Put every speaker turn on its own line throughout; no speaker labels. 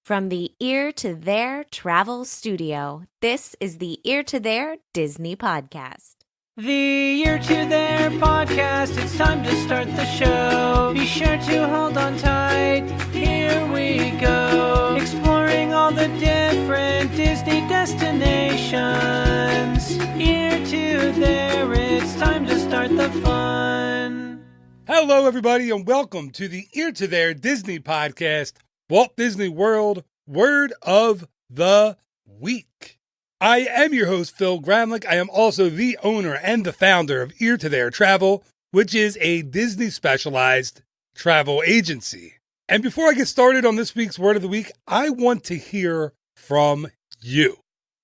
From the Ear to There Travel Studio, this is the Ear to There Disney Podcast.
The Ear to There Podcast, it's time to start the show. Be sure to hold on tight, here we go. Exploring all the different Disney destinations. Ear to There, it's time to start the fun.
Hello everybody and welcome to the Ear to There Disney Podcast. Walt Disney World Word of the Week. I am your host, Phil Gramlich. I am also the owner and the founder of Ear to There Travel, which is a Disney specialized travel agency. And before I get started on this week's Word of the Week, I want to hear from you.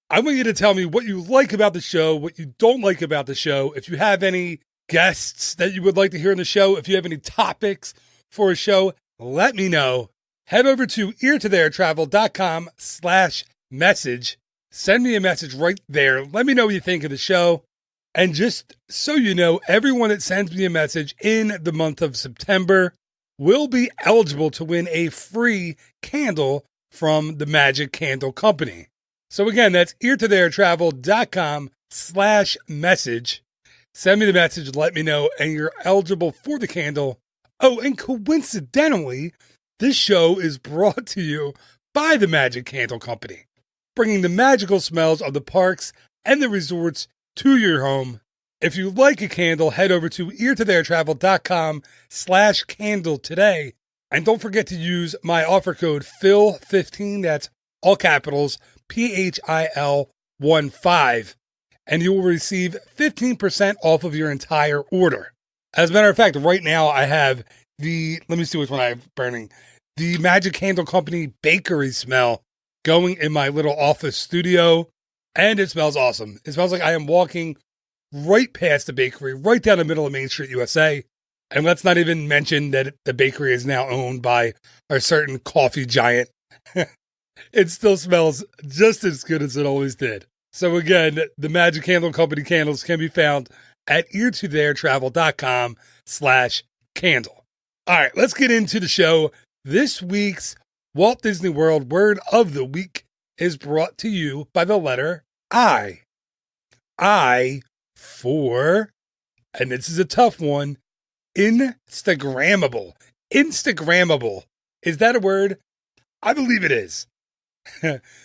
I want you to tell me what you like about the show, what you don't like about the show. If you have any guests that you would like to hear on the show, if you have any topics for a show, let me know. Head over to eartotheretravel.com/message. Send me a message right there. Let me know what you think of the show. And just so you know, everyone that sends me a message in the month of September will be eligible to win a free candle from the Magic Candle Company. So again, that's eartotheretravel.com/message. Send me the message, let me know, and you're eligible for the candle. Oh, and coincidentally, this show is brought to you by the Magic Candle Company, bringing the magical smells of the parks and the resorts to your home. If you like a candle, head over to eartotheretravel.com/candle today. And don't forget to use my offer code PHIL15, that's all capitals, PHIL15, and you will receive 15% off of your entire order. As a matter of fact, right now I have let me see which one I have burning. The Magic Candle Company bakery smell going in my little office studio, and it smells awesome. It smells like I am walking right past the bakery, right down the middle of Main Street, USA. And let's not even mention that the bakery is now owned by a certain coffee giant. It still smells just as good as it always did. So again, the Magic Candle Company candles can be found at eartotheretravel.com/candle. All right, let's get into the show. This week's Walt Disney World Word of the Week is brought to you by the letter I. I for, and this is a tough one, Instagrammable. Instagrammable. Is that a word? I believe it is.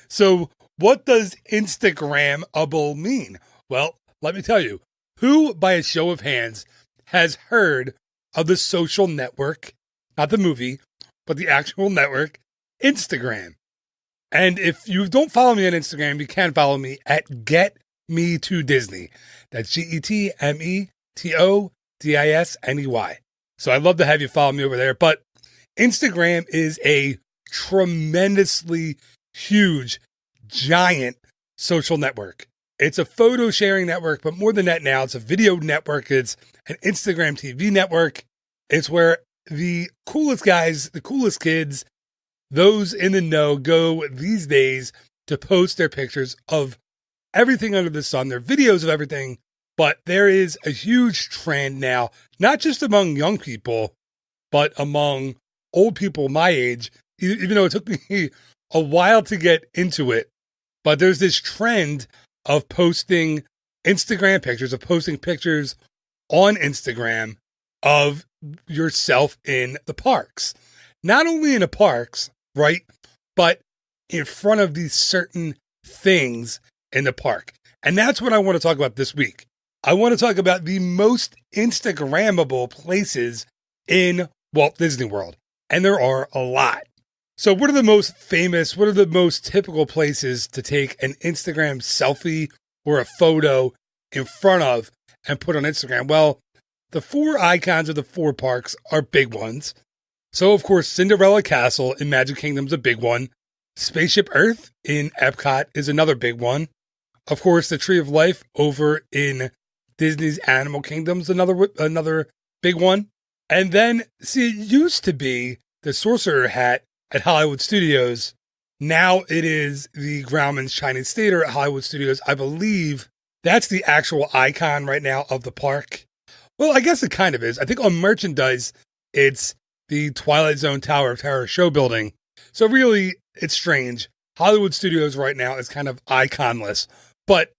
So what does Instagrammable mean? Well, let me tell you. Who, by a show of hands, has heard of the social network, not the movie, but the actual network, Instagram? And if you don't follow me on Instagram, you can follow me at GetMeToDisney. That's GetMeToDisney. So I'd love to have you follow me over there. But Instagram is a tremendously huge, giant social network. It's a photo sharing network, but more than that now, it's a video network. It's an Instagram TV network. It's where the coolest guys, the coolest kids, those in the know go these days to post their pictures of everything under the sun, their videos of everything. But there is a huge trend now, not just among young people, but among old people my age, even though it took me a while to get into it. But there's this trend of posting Instagram pictures, of posting pictures on Instagram of yourself in the parks. Not only in the parks, right, but in front of these certain things in the park. And that's what I want to talk about this week. I want to talk about the most Instagrammable places in Walt Disney World. And there are a lot. So what are the most famous, what are the most typical places to take an Instagram selfie or a photo in front of and put on Instagram? Well, the four icons of the four parks are big ones. So, of course, Cinderella Castle in Magic Kingdom is a big one. Spaceship Earth in Epcot is another big one. Of course, the Tree of Life over in Disney's Animal Kingdom is another big one. And then, see, it used to be the Sorcerer Hat at Hollywood Studios. Now it is the Grauman's Chinese Theater at Hollywood Studios. I believe that's the actual icon right now of the park. Well, I guess it kind of is. I think on merchandise, it's the Twilight Zone Tower of Terror show building. So really, it's strange. Hollywood Studios right now is kind of iconless. But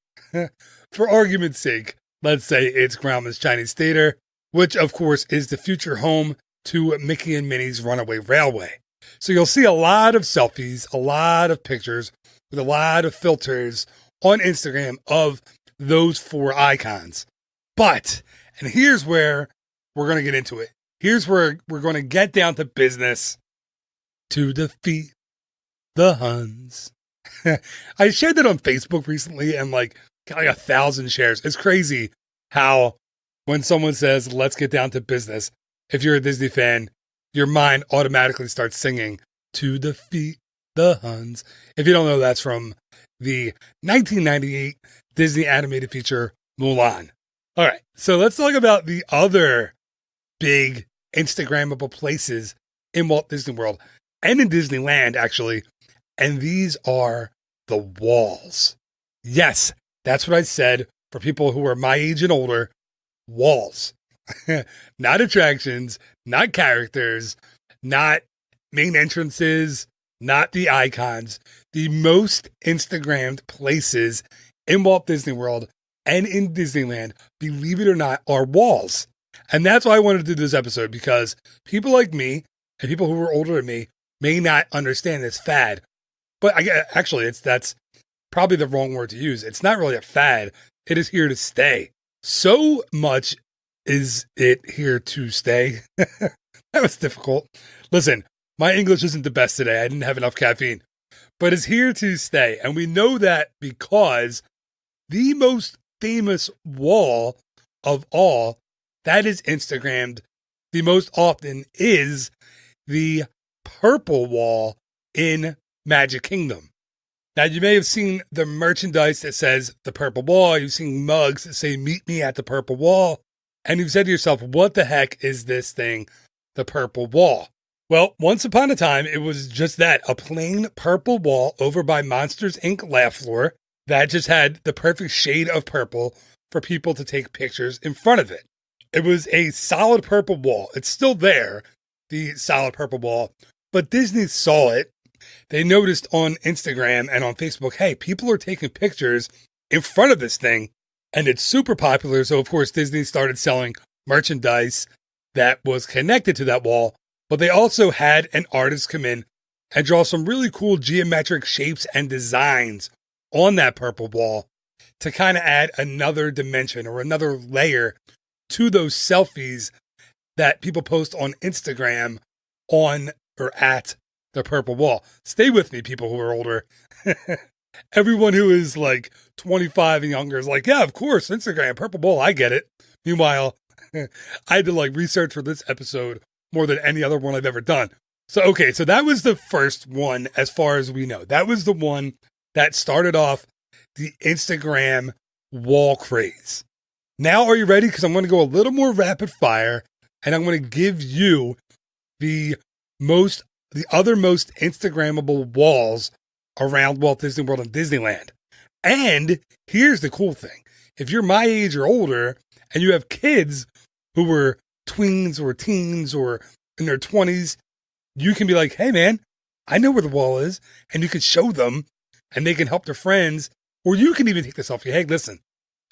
for argument's sake, let's say it's Grauman's Chinese Theater, which of course is the future home to Mickey and Minnie's Runaway Railway. So you'll see a lot of selfies, a lot of pictures with a lot of filters on Instagram of those 4 icons. But, and here's where we're going to get into it. Here's where we're going to get down to business to defeat the Huns. I shared that on Facebook recently and got 1,000 shares. It's crazy how when someone says, let's get down to business, if you're a Disney fan, your mind automatically starts singing to defeat the Huns. If you don't know, that's from the 1998 Disney animated feature Mulan. All right, so let's talk about the other big Instagrammable places in Walt Disney World and in Disneyland, actually. And these are the walls. Yes, that's what I said for people who are my age and older. Walls. Not attractions, not characters, not main entrances, not the icons. The most Instagrammed places in Walt Disney World and in Disneyland, believe it or not, are walls. And that's why I wanted to do this episode, because people like me and people who are older than me may not understand this fad. But that's probably the wrong word to use. It's not really a fad. It is here to stay. So much is it here to stay. That was difficult. Listen, my English isn't the best today. I didn't have enough caffeine. But it's here to stay. And we know that because the most famous wall of all that is Instagrammed the most often is the purple wall in Magic Kingdom. Now, you may have seen the merchandise that says the purple wall. You've seen mugs that say, meet me at the purple wall. And you've said to yourself, what the heck is this thing, the purple wall? Well, once upon a time, it was just that, a plain purple wall over by Monsters, Inc. Laugh Floor that just had the perfect shade of purple for people to take pictures in front of it. It was a solid purple wall. It's still there, the solid purple wall, but Disney saw it. They noticed on Instagram and on Facebook, hey, people are taking pictures in front of this thing, and it's super popular. So, of course, Disney started selling merchandise that was connected to that wall, but they also had an artist come in and draw some really cool geometric shapes and designs on that purple wall to kind of add another dimension or another layer to those selfies that people post on Instagram on or at the purple wall. Stay with me, people who are older. Everyone who is 25 and younger is yeah, of course, Instagram, purple wall, I get it. Meanwhile, I had to research for this episode more than any other one I've ever done. So that was the first one as far as we know. That was the one that started off the Instagram wall craze. Now, are you ready? Because I'm going to go a little more rapid fire, and I'm going to give you the other most Instagrammable walls around Walt Disney World and Disneyland. And here's the cool thing. If you're my age or older, and you have kids who were tweens or teens or in their 20s, you can be like, hey man, I know where the wall is, and you can show them, and they can help their friends, or you can even take the selfie. Hey, listen,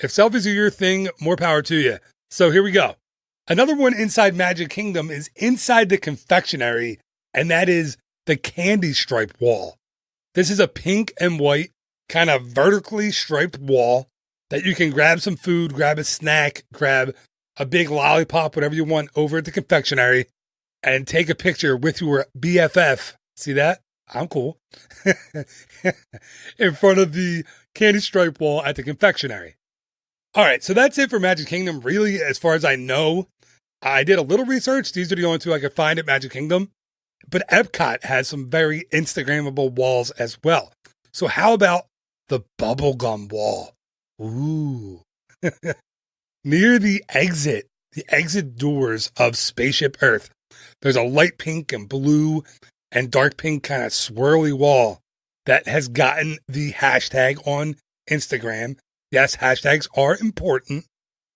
if selfies are your thing, more power to you. So here we go. Another one inside Magic Kingdom is inside the confectionery, and that is the candy stripe wall. This is a pink and white kind of vertically striped wall that you can grab some food, grab a snack, grab a big lollipop, whatever you want over at the confectionery, and take a picture with your BFF. See that? I'm cool. In front of the candy stripe wall at the confectionery. All right, so that's it for Magic Kingdom. Really, as far as I know, I did a little research. These are the only two I could find at Magic Kingdom. But Epcot has some very Instagrammable walls as well. So how about the bubblegum wall? Ooh. Near the exit doors of Spaceship Earth, there's a light pink and blue and dark pink kind of swirly wall that has gotten the hashtag on Instagram. Yes, hashtags are important.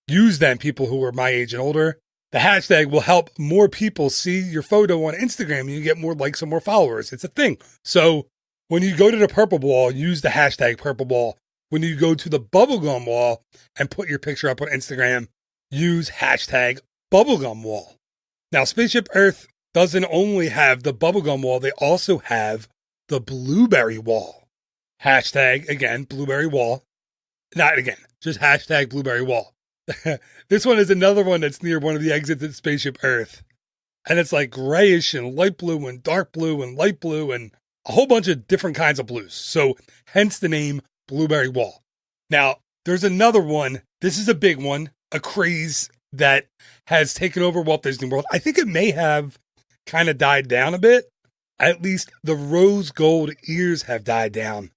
Use them, people who are my age and older. The hashtag will help more people see your photo on Instagram and you get more likes and more followers. It's a thing. So when you go to the purple wall, use the hashtag purple wall. When you go to the bubblegum wall and put your picture up on Instagram, use hashtag bubblegum wall. Now, Spaceship Earth doesn't only have the bubblegum wall, they also have the blueberry wall. Hashtag, again, blueberry wall. Not again, just hashtag blueberry wall. This one is another one that's near one of the exits at Spaceship Earth. And it's like grayish and light blue and dark blue and light blue and a whole bunch of different kinds of blues. So hence the name Blueberry Wall. Now, there's another one. This is a big one, a craze that has taken over Walt Disney World. I think it may have kind of died down a bit. At least the rose gold ears have died down.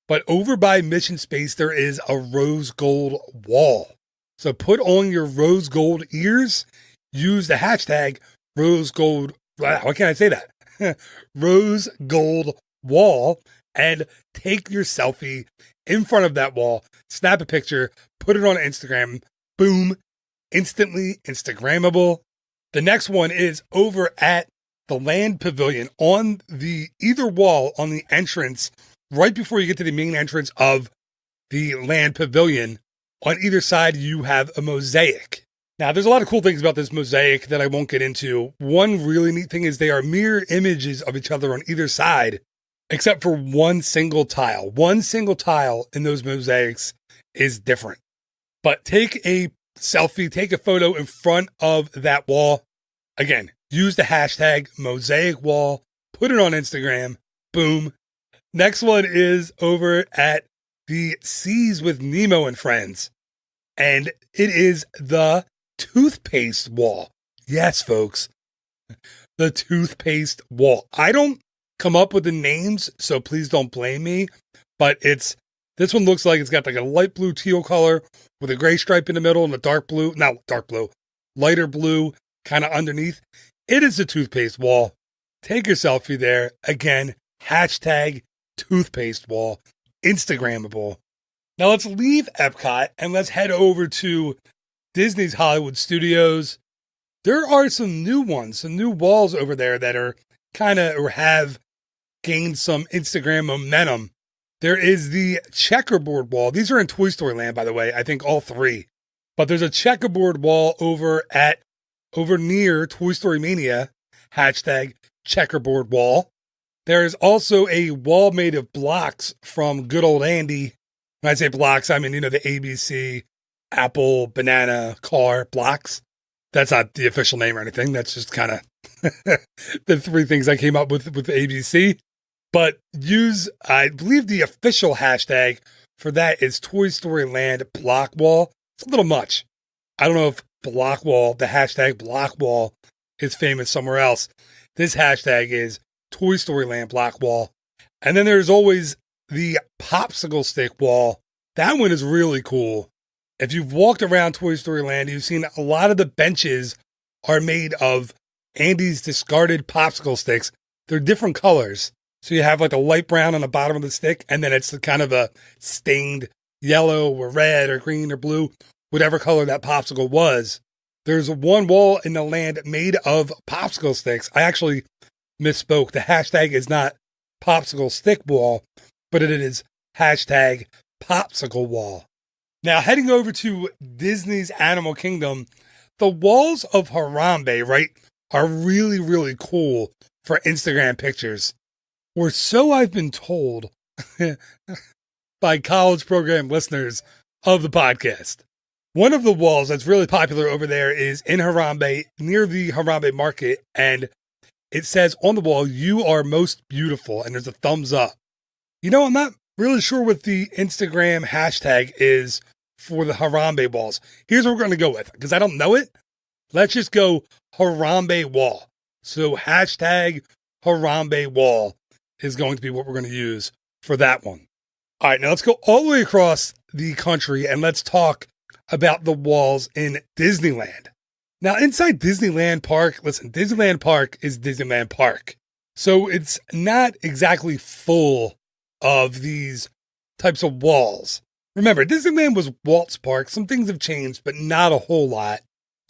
But over by Mission Space, there is a rose gold wall. So put on your rose gold ears, use the hashtag rose gold, why can't I say that? Rose gold wall, and take your selfie in front of that wall, snap a picture, put it on Instagram, boom, instantly Instagrammable. The next one is over at the Land Pavilion on the either wall on the entrance, right before you get to the main entrance of the Land Pavilion. On either side, you have a mosaic. Now, there's a lot of cool things about this mosaic that I won't get into. One really neat thing is they are mirror images of each other on either side, except for one single tile. One single tile in those mosaics is different. But take a selfie, take a photo in front of that wall. Again, use the hashtag mosaic wall, put it on Instagram, boom. Next one is over at the Seas with Nemo and Friends. And it is the toothpaste wall. Yes, folks. The toothpaste wall. I don't come up with the names, so please don't blame me. But this one looks like it's got like a light blue teal color with a gray stripe in the middle and a lighter blue kind of underneath. It is the toothpaste wall. Take your selfie there. Again, hashtag toothpaste wall. Instagrammable. Now let's leave Epcot and let's head over to Disney's Hollywood Studios. There are some new ones, some new walls over there that are kind of or have gained some Instagram momentum. There is the checkerboard wall. These are in Toy Story Land, by the way. I think all three. But there's a checkerboard wall over near Toy Story Mania. Hashtag checkerboard wall. There is also a wall made of blocks from Good Old Andy. When I say blocks, I mean, the ABC, Apple, banana, car blocks. That's not the official name or anything. That's just kind of the three things I came up with ABC. But I believe the official hashtag for that is Toy Story Land block wall. It's a little much. I don't know if block wall, the hashtag block wall is famous somewhere else. This hashtag is Toy Story Land block wall. And then there's always the popsicle stick wall. That one is really cool. If you've walked around Toy Story Land, you've seen a lot of the benches are made of Andy's discarded popsicle sticks. They're different colors. So you have like a light brown on the bottom of the stick, and then it's kind of a stained yellow or red or green or blue, whatever color that popsicle was. There's one wall in the land made of popsicle sticks. I actually misspoke. The hashtag is not popsicle stick wall, but it is hashtag popsicle wall. Now, heading over to Disney's Animal Kingdom, the walls of Harambe, right, are really, really cool for Instagram pictures. Or so I've been told by college program listeners of the podcast. One of the walls that's really popular over there is in Harambe, near the Harambe Market, and it says on the wall, "You are most beautiful," and there's a thumbs up. I'm not really sure what the Instagram hashtag is for the Harambe walls. Here's what we're going to go with, because I don't know it. Let's just go Harambe wall. So hashtag Harambe wall is going to be what we're going to use for that one. All right, now let's go all the way across the country and let's talk about the walls in Disneyland. Now, inside Disneyland Park, listen, Disneyland Park is Disneyland Park. So it's not exactly full of these types of walls. Remember, Disneyland was Walt's park. Some things have changed, but not a whole lot.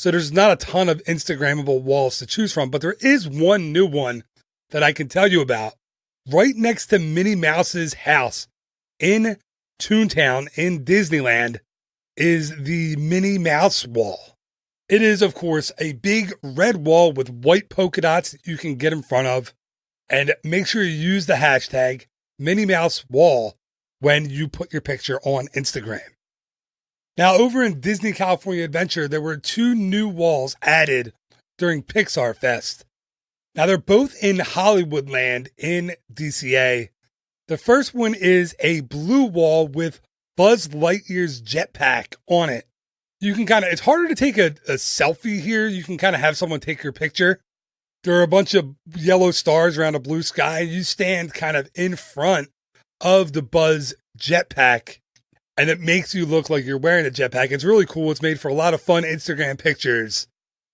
So there's not a ton of Instagrammable walls to choose from, but there is one new one that I can tell you about. Right next to Minnie Mouse's house in Toontown in Disneyland is the Minnie Mouse wall. It is, of course, a big red wall with white polka dots that you can get in front of. And make sure you use the hashtag Minnie Mouse Wall when you put your picture on Instagram. Now, over in Disney California Adventure, there were 2 new walls added during Pixar Fest. Now, they're both in Hollywoodland in DCA. The first one is a blue wall with Buzz Lightyear's jetpack on it. You can it's harder to take a selfie here. You can kind of have someone take your picture. There are a bunch of yellow stars around a blue sky. You stand kind of in front of the Buzz jetpack, and it makes you look like you're wearing a jetpack. It's really cool. It's made for a lot of fun Instagram pictures.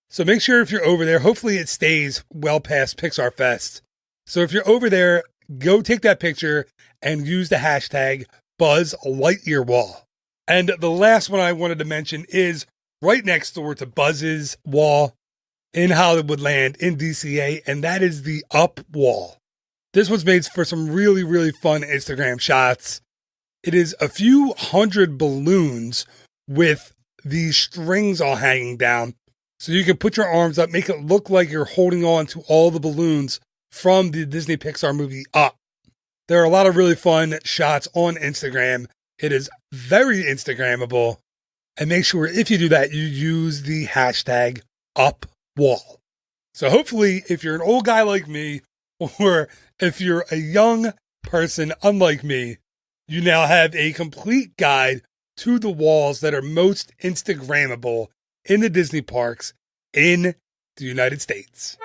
So make sure if you're over there, hopefully it stays well past Pixar Fest. So if you're over there, go take that picture and use the hashtag Buzz Lightyear Wall. And the last one I wanted to mention is right next door to Buzz's wall in Hollywoodland in DCA, and that is the Up Wall. This one's made for some really, really fun Instagram shots. It is a few hundred balloons with the strings all hanging down. So you can put your arms up, make it look like you're holding on to all the balloons from the Disney Pixar movie Up. There are a lot of really fun shots on Instagram. It is very Instagrammable. And make sure if you do that, you use the hashtag UpWall. So hopefully, if you're an old guy like me, or if you're a young person unlike me, you now have a complete guide to the walls that are most Instagrammable in the Disney parks in the United States.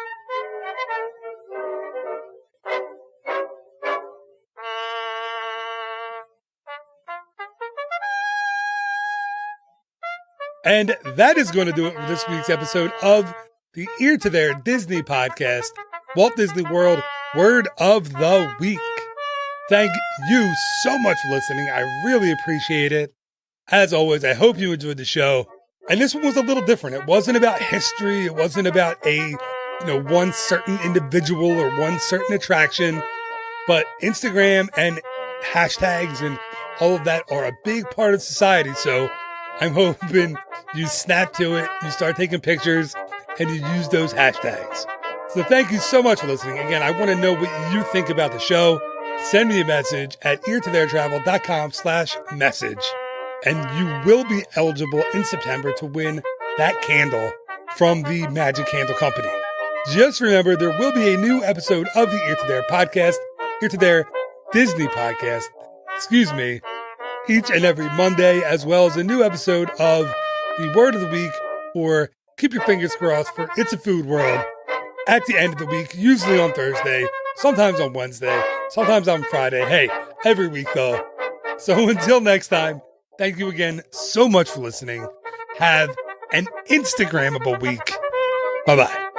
And that is going to do it for this week's episode of the Ear to There Disney podcast, Walt Disney World Word of the Week. Thank you so much for listening. I really appreciate it. As always, I hope you enjoyed the show. And this one was a little different. It wasn't about history. It wasn't about one certain individual or one certain attraction. But Instagram and hashtags and all of that are a big part of society. So I'm hoping you snap to it, you start taking pictures, and you use those hashtags. So thank you so much for listening. Again, I want to know what you think about the show. Send me a message at eartotheretravel.com/message. And you will be eligible in September to win that candle from the Magic Candle Company. Just remember, there will be a new episode of the Ear to There podcast, Ear to There Disney podcast, each and every Monday, as well as a new episode of the Word of the Week, or keep your fingers crossed for It's a Food World at the end of the week, usually on Thursday, sometimes on Wednesday, sometimes on Friday. Hey, every week though. So until next time, thank you again so much for listening. Have an Instagrammable week. Bye-bye.